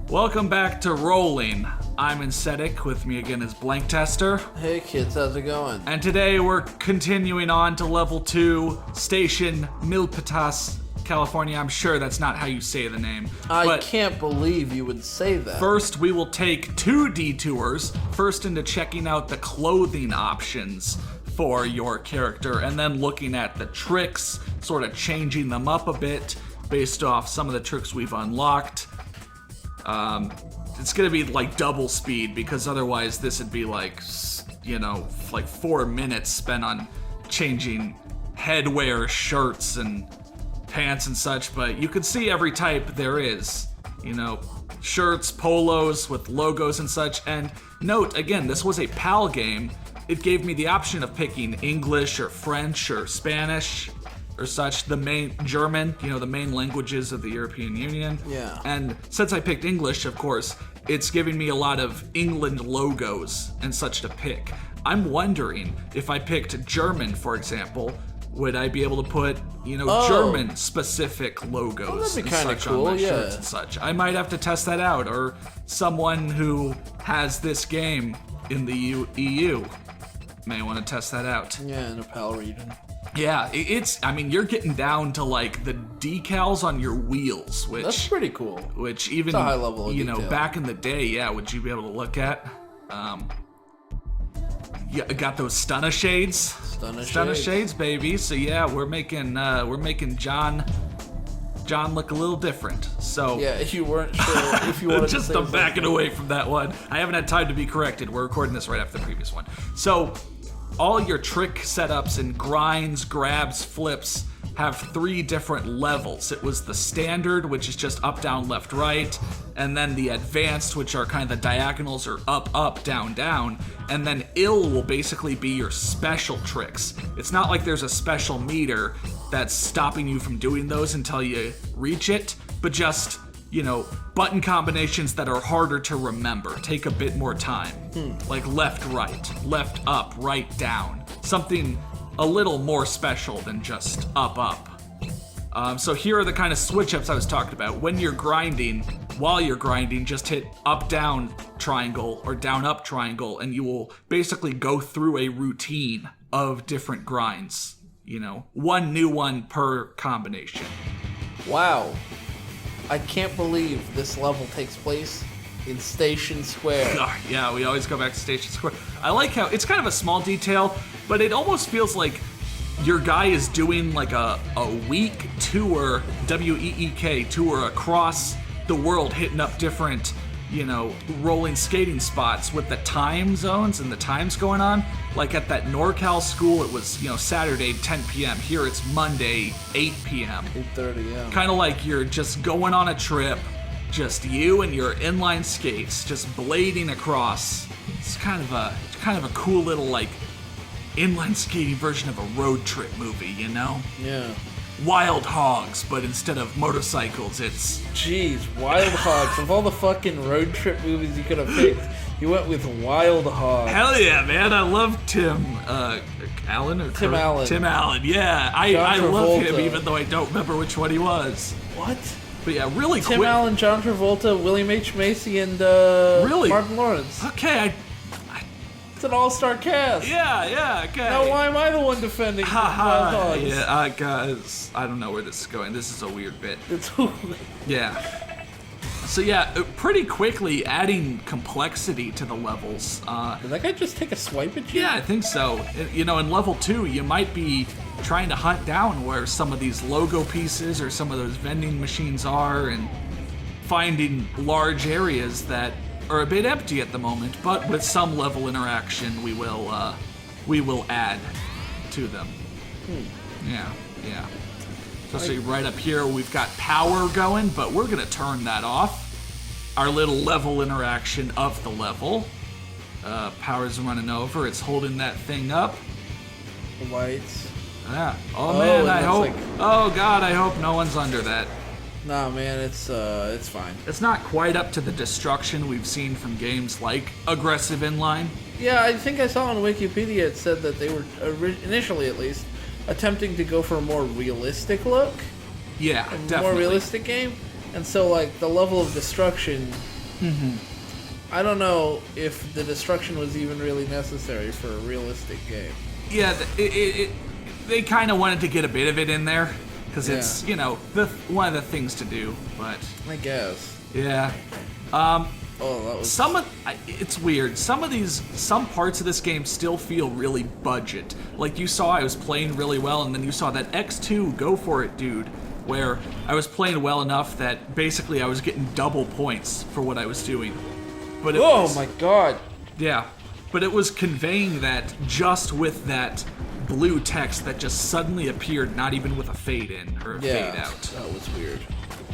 Welcome back to Rolling. I'm Insetic, with me again is Blank Tester. Hey kids, how's it going? And today we're continuing on to level 2, Station Milpitas, California. I'm sure that's not how you say the name. I can't believe you would say that. First, we will take 2 detours. First into checking out the clothing options for your character, and then looking at the tricks, sort of changing them up a bit based off some of the tricks we've unlocked. It's gonna be like double speed, because otherwise this would be like, 4 minutes spent on changing headwear, shirts, and pants and such, but you can see every type there is. Shirts, polos with logos and such. And note, again, this was a PAL game. It gave me the option of picking English or French or Spanish or such, the main German, the main languages of the European Union. Yeah. And since I picked English, of course, it's giving me a lot of England logos and such to pick. I'm wondering if I picked German, for example, would I be able to put, German specific logos that'd be and kinda such cool, on my yeah. shirts and such? I might have to test that out, or someone who has this game in the EU may want to test that out. Yeah, in a PAL region. Yeah, you're getting down to like the decals on your wheels, which That's pretty cool. Which even, it's a high level of detail. Back in the day, would you be able to look at? Yeah, got those Stunna shades. Stunna shades, baby. So yeah, we're making John look a little different. So yeah, if you weren't sure, if you wanted just to I'm backing away from that one. I haven't had time to be corrected. We're recording this right after the previous one. So all your trick setups and grinds, grabs, flips have 3 different levels. It was the standard, which is just up, down, left, right, and then the advanced, which are kind of the diagonals, or up, up, down, down, and then ill will basically be your special tricks. It's not like there's a special meter that's stopping you from doing those until you reach it, but just, button combinations that are harder to remember, take a bit more time. Like left, right, left, up, right, down. Something a little more special than just up, up. So here are the kind of switch-ups I was talking about. When you're grinding, while you're grinding, just hit up, down, triangle, or down, up, triangle, and you will basically go through a routine of different grinds. One new one per combination. Wow. I can't believe this level takes place in Station Square. Yeah, we always go back to Station Square. I like how it's kind of a small detail, but it almost feels like your guy is doing like a week tour, WEEK tour across the world, hitting up different, rolling skating spots with the time zones and the times going on. Like at that NorCal school, it was, Saturday 10 p.m. Here it's Monday 8 p.m. 8:30, yeah. Kind of like you're just going on a trip, just you and your inline skates, just blading across. It's kind of a cool little like inline skating version of a road trip movie, Yeah. Wild Hogs, but instead of motorcycles, it's... Jeez, Wild Hogs. Of all the fucking road trip movies you could have picked, you went with Wild Hogs. Hell yeah, man. I love Tim Allen. Or Tim Allen. Tim Allen, yeah. I love him, even though I don't remember which one he was. What? But yeah, really quick. Tim Allen, John Travolta, William H. Macy, and Really? Martin Lawrence. Okay, It's an all-star cast. yeah, okay. Now why am I the one defending Wild Hogs? Yeah, guys, I don't know where this is going. This is a weird bit. It's Yeah. So yeah, pretty quickly adding complexity to the levels. Did that guy just take a swipe at you? Yeah, I think so. In level 2, you might be trying to hunt down where some of these logo pieces or some of those vending machines are, and finding large areas that are a bit empty at the moment, but with some level interaction, we will add to them. Yeah. So see, right up here, we've got power going, but we're gonna turn that off. Our little level interaction of the level. Power's running over. It's holding that thing up. The lights. Yeah. Oh man, I hope. like- Oh god, I hope no one's under that. Nah, man, it's fine. It's not quite up to the destruction we've seen from games like Aggressive Inline. Yeah, I think I saw on Wikipedia it said that they were, initially at least, attempting to go for a more realistic look. Yeah, A definitely. more realistic game. And so, like, the level of destruction I don't know if the destruction was even really necessary for a realistic game. Yeah, they kind of wanted to get a bit of it in there because it's one of the things to do. But I guess. Yeah. Oh, that was... It's weird. Some parts of this game still feel really budget. Like you saw, I was playing really well, and then you saw that X2 Go For It dude, where I was playing well enough that basically I was getting double points for what I was doing. But my god. Yeah, but it was conveying that just with that blue text that just suddenly appeared, not even with a fade in or a fade out. That was weird.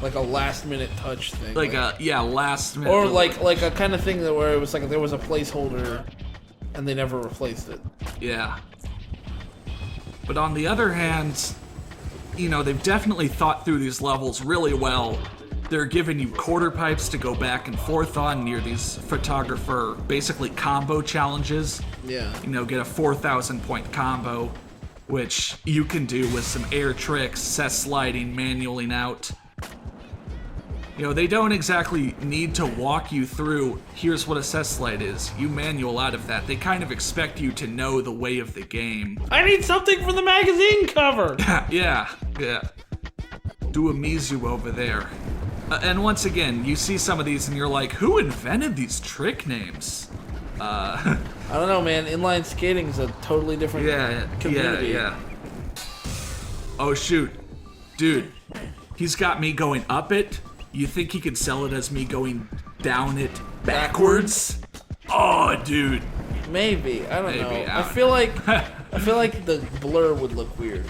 Like a last-minute touch thing. Last minute. Or like a kind of thing where it was like there was a placeholder, and they never replaced it. Yeah. But on the other hand, they've definitely thought through these levels really well. They're giving you quarter pipes to go back and forth on near these photographer, basically combo challenges. Yeah. Get a 4,000 point combo, which you can do with some air tricks, cess sliding, manualing out. They don't exactly need to walk you through, here's what a cess slide is. You manual out of that. They kind of expect you to know the way of the game. I need something for the magazine cover! Yeah. Do a Mizu over there. And once again, you see some of these and you're like, who invented these trick names? I don't know, man. Inline skating's a totally different community. Yeah. Oh, shoot. Dude, he's got me going up it. You think he could sell it as me going down it backwards? Oh, dude. Maybe. I don't know. I feel like the blur would look weird.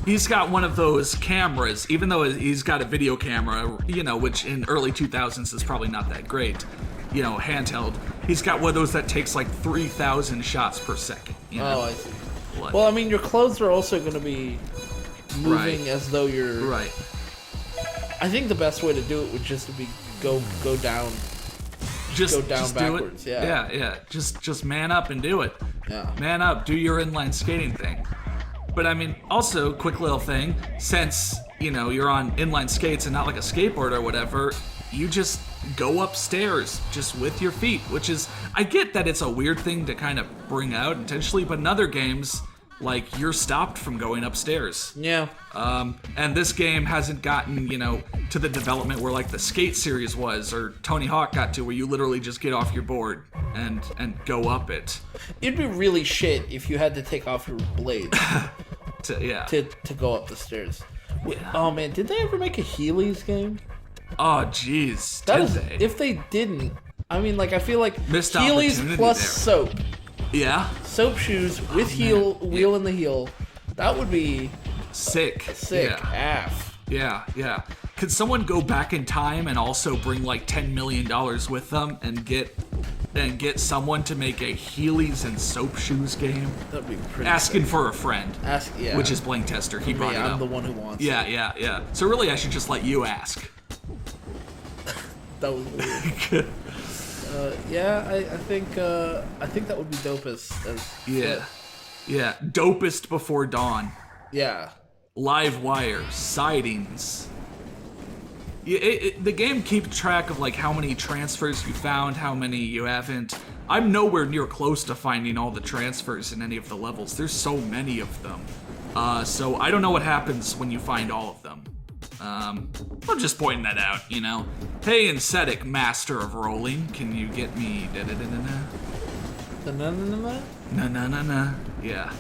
He's got one of those cameras, even though he's got a video camera, which in early 2000s is probably not that great, handheld. He's got one of those that takes like 3,000 shots per second. Oh, I see. Well, I mean, your clothes are also going to be moving as though you're... Right. I think the best way to do it would just be go down. Just backwards. Do it. Yeah. Just man up and do it. Yeah. Man up. Do your inline skating thing. But I mean, also, quick little thing. Since you're on inline skates and not like a skateboard or whatever, you just go upstairs just with your feet. Which is, I get that it's a weird thing to kind of bring out intentionally, but in other games, like, you're stopped from going upstairs. Yeah. And this game hasn't gotten, to the development where, like, the Skate series was, or Tony Hawk got to, where you literally just get off your board and go up it. It'd be really shit if you had to take off your blade to go up the stairs. Yeah. Oh, man, did they ever make a Heelys game? Oh, jeez. Did they? If they didn't, I mean, like, I feel like Missed Heelys plus there. soap. Yeah? Soap shoes with wheel in the heel. That would be... Sick. Yeah. Yeah. Could someone go back in time and also bring like $10 million with them and get someone to make a Heelys and soap shoes game? That'd be pretty Asking sick. for a friend. Which is Blank Tester. He brought it up. I'm the one who wants it. Yeah. So really I should just let you ask. That was weird. I think that would be dope as Yeah. Dopest Before Dawn. Yeah. Live wire, sightings. The game keeps track of like how many transfers you found, how many you haven't. I'm nowhere near close to finding all the transfers in any of the levels. There's so many of them. So I don't know what happens when you find all of them. I'm just pointing that out, Hey, Insetic, master of rolling, can you get me da-da-da-da-da? Na-na-na-na. Yeah.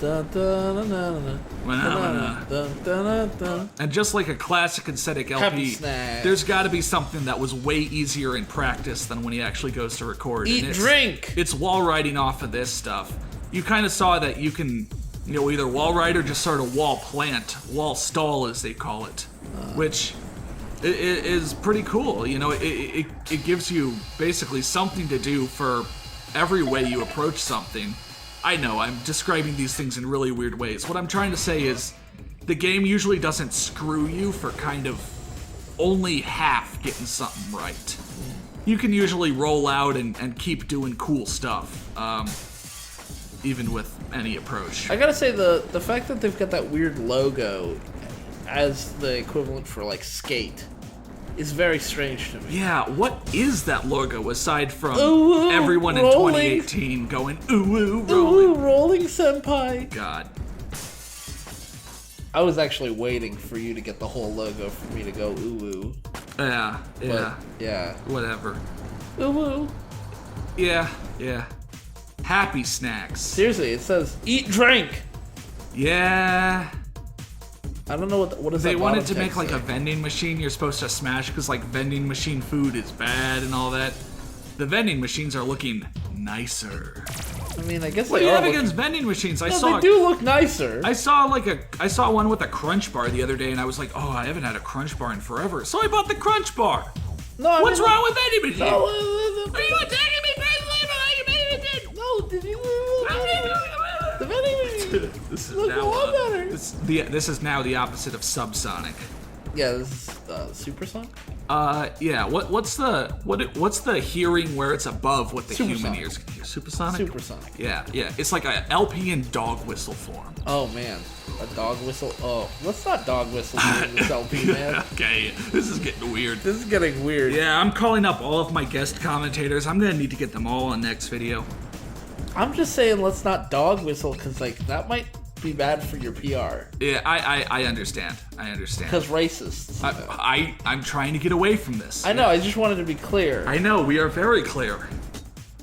And just like a classic Insetic LP, there's got to be something that was way easier in practice than when he actually goes to record. Drink! It's wall riding off of this stuff. You kind of saw that you can, either wall ride or just sort of wall plant, wall stall as they call it, which is pretty cool. It gives you basically something to do for every way you approach something. I know, I'm describing these things in really weird ways. What I'm trying to say is, the game usually doesn't screw you for kind of only half getting something right. You can usually roll out and keep doing cool stuff, even with any approach. I gotta say, the fact that they've got that weird logo as the equivalent for, like, skate is very strange to me. Yeah, what is that logo aside from Ooh, everyone in rolling. 2018 going ooh ooh rolling? Ooh, rolling senpai. God. I was actually waiting for you to get the whole logo for me to go ooh ooh. Yeah, yeah. But, yeah. Whatever. Ooh ooh. Yeah, yeah. Happy snacks. Seriously, it says eat drink. Yeah. I don't know what is They that wanted bottom to make text like a say? vending machine you're supposed to smash because like vending machine food is bad and all that. The vending machines are looking nicer. I mean, I guess What do they you are have against vending machines? I No, saw they do look nicer. I saw one with a crunch bar the other day and I was like, oh, I haven't had a crunch bar in forever. So I bought the crunch bar. No, I What's mean, wrong with vending machines? No, Are you attacking me personally? no, did you? The vending machine. This is Look now a lot better. this is now the opposite of subsonic. Yeah, this is supersonic. Yeah. What's the hearing where it's above what the human Supersonic. ears can hear? Supersonic. Supersonic. Yeah, yeah. It's like a LP in dog whistle form. Oh man, a dog whistle. Oh, let's not dog whistle during this LP, man. Okay, this is getting weird. This is getting weird. Yeah, I'm calling up all of my guest commentators. I'm gonna need to get them all on next video. I'm just saying, let's not dog whistle because like that might be bad for your PR. Yeah, I understand. I understand. Because racists. I'm trying to get away from this. I know. I just wanted to be clear. I know, we are very clear.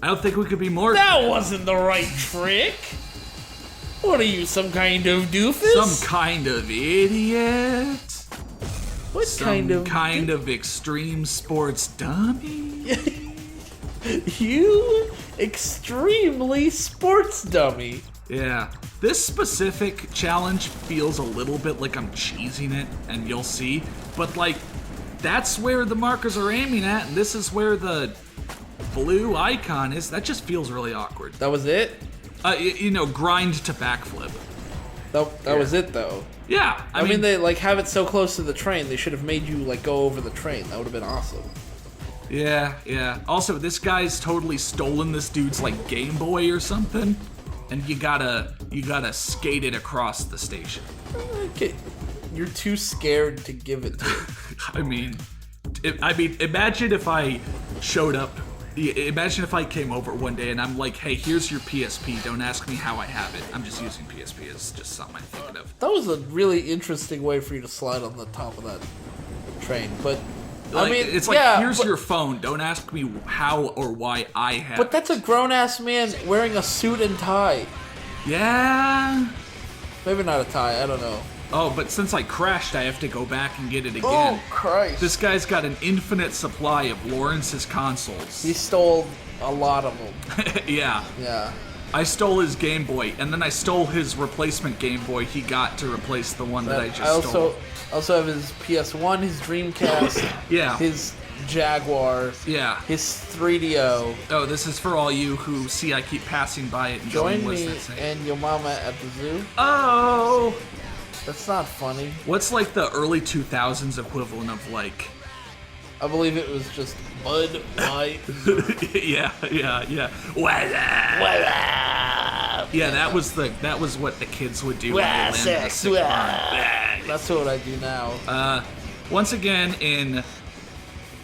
I don't think we could be more That clear. wasn't the right trick. What are you, some kind of doofus? Some kind of idiot. What Some kind of extreme sports dummy. You extremely sports dummy. Yeah. This specific challenge feels a little bit like I'm cheesing it, and you'll see. But, like, that's where the markers are aiming at, and this is where the blue icon is. That just feels really awkward. That was it? Grind to backflip. That was it, though. Yeah. I mean, they, like, have it so close to the train, they should have made you, like, go over the train. That would have been awesome. Yeah, yeah. Also, this guy's totally stolen this dude's, like, Game Boy or something. And you gotta skate it across the station. Okay. You're too scared to give it to him. I mean, imagine if I showed up. Imagine if I came over one day and I'm like, hey, here's your PSP. Don't ask me how I have it. I'm just using PSP as just something I'm thinking of. That was a really interesting way for you to slide on the top of that train, but Like, I mean, it's like, yeah, here's but, your phone. Don't ask me how or why I have But that's a grown-ass man wearing a suit and tie. it. Yeah. Maybe not a tie, I don't know. Oh, but since I crashed, I have to go back and get it again. Oh, Christ. This guy's got an infinite supply of Lawrence's consoles. He stole a lot of them. Yeah. Yeah. I stole his Game Boy, and then I stole his replacement Game Boy he got to replace the one that I just stole. also have his PS1, his Dreamcast, Yeah. his Jaguar, Yeah. his 3DO. Oh, this is for all you who see I keep passing by it and Join going, what's me that say? and your mama at the zoo. Oh! That's not funny. What's like the early 2000s equivalent of like... I believe it was just Bud Light. yeah. What up? Yeah, that was what the kids would do when they landed a sick burn. That's what I do now. Once again,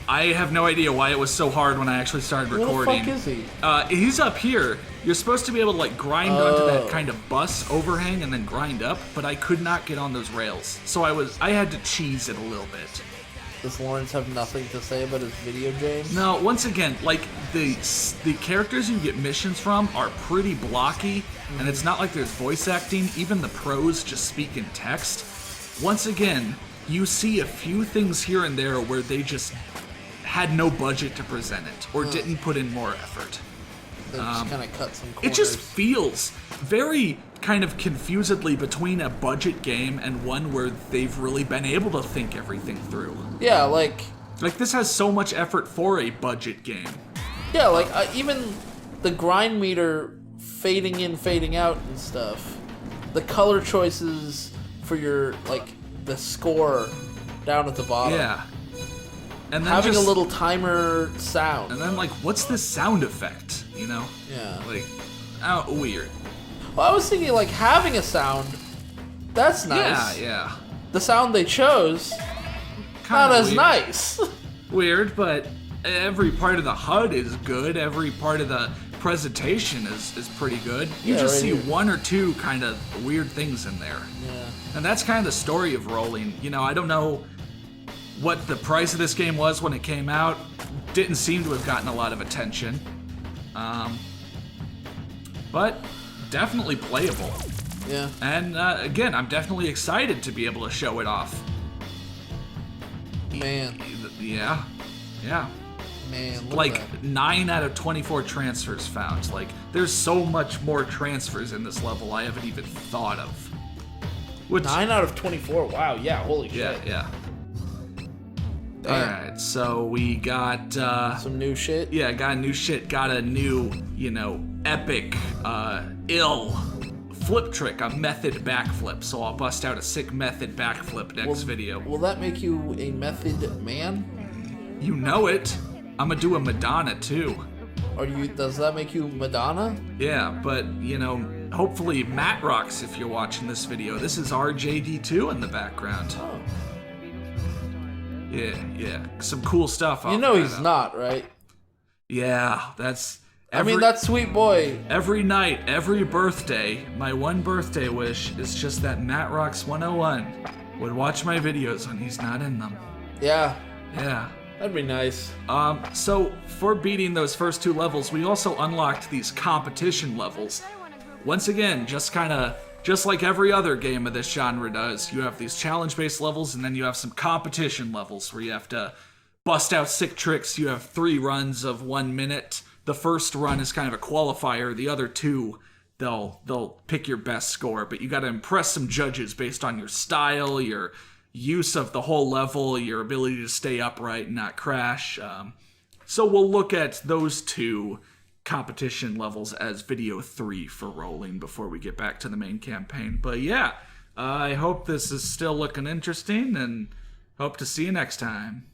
I have no idea why it was so hard when I actually started recording. Where the fuck is he? He's up here. You're supposed to be able to like grind onto that kind of bus overhang and then grind up, but I could not get on those rails. So I had to cheese it a little bit. Does Lawrence have nothing to say about his video games? No, once again, like the characters you get missions from are pretty blocky, and it's not like there's voice acting. Even the pros just speak in text. Once again, you see a few things here and there where they just had no budget to present it or didn't put in more effort. They just kind of cut some corners. It just feels very kind of confusedly between a budget game and one where they've really been able to think everything through. Yeah, like this has so much effort for a budget game. Yeah, like even the grind meter fading in, fading out and stuff. The color choices for your, like, the score down at the bottom. Yeah. And then having just, a little timer sound. And then, like, what's this sound effect, you know? Yeah. Like, weird. Well, I was thinking, like, having a sound, that's nice. Yeah. The sound they chose, Kinda not as weird. nice. weird, but every part of the HUD is good. Every part of the presentation is pretty good. You Yeah, just right see here. one or two kind of weird things in there. Yeah. And that's kind of the story of Rolling. You know, I don't know what the price of this game was when it came out. Didn't seem to have gotten a lot of attention. But definitely playable. Yeah. And again, I'm definitely excited to be able to show it off. Man. Yeah. Yeah. Man. Look Like at that. 9 out of 24 transfers found. Like, there's so much more transfers in this level I haven't even thought of. Which, 9 out of 24. Wow. Yeah. Holy yeah, shit. yeah. Damn. Alright, so we got, Some new shit. yeah, got a new shit, got a new, you know, epic, ill flip trick, a method backflip. So I'll bust out a sick method backflip next video. Will that make you a method man? You know it. I'm gonna do a Madonna too. Does that make you Madonna? Yeah, but, you know, hopefully Matt rocks if you're watching this video. This is RJD2 in the background. Oh. Yeah, yeah. Some cool stuff. You know he's not, right? Yeah, that's... I mean, that sweet boy. Every night, every birthday, my one birthday wish is just that Matt Rocks 101 would watch my videos when he's not in them. Yeah. Yeah. That'd be nice. So for beating those first 2 levels, we also unlocked these competition levels. Once again, just like every other game of this genre does, you have these challenge-based levels, and then you have some competition levels where you have to bust out sick tricks. You have 3 runs of 1 minute. The first run is kind of a qualifier. The other 2, they'll pick your best score, but you got to impress some judges based on your style, your use of the whole level, your ability to stay upright and not crash. So we'll look at those 2 competition levels as video 3 for Rolling before we get back to the main campaign. But yeah, I hope this is still looking interesting, and hope to see you next time.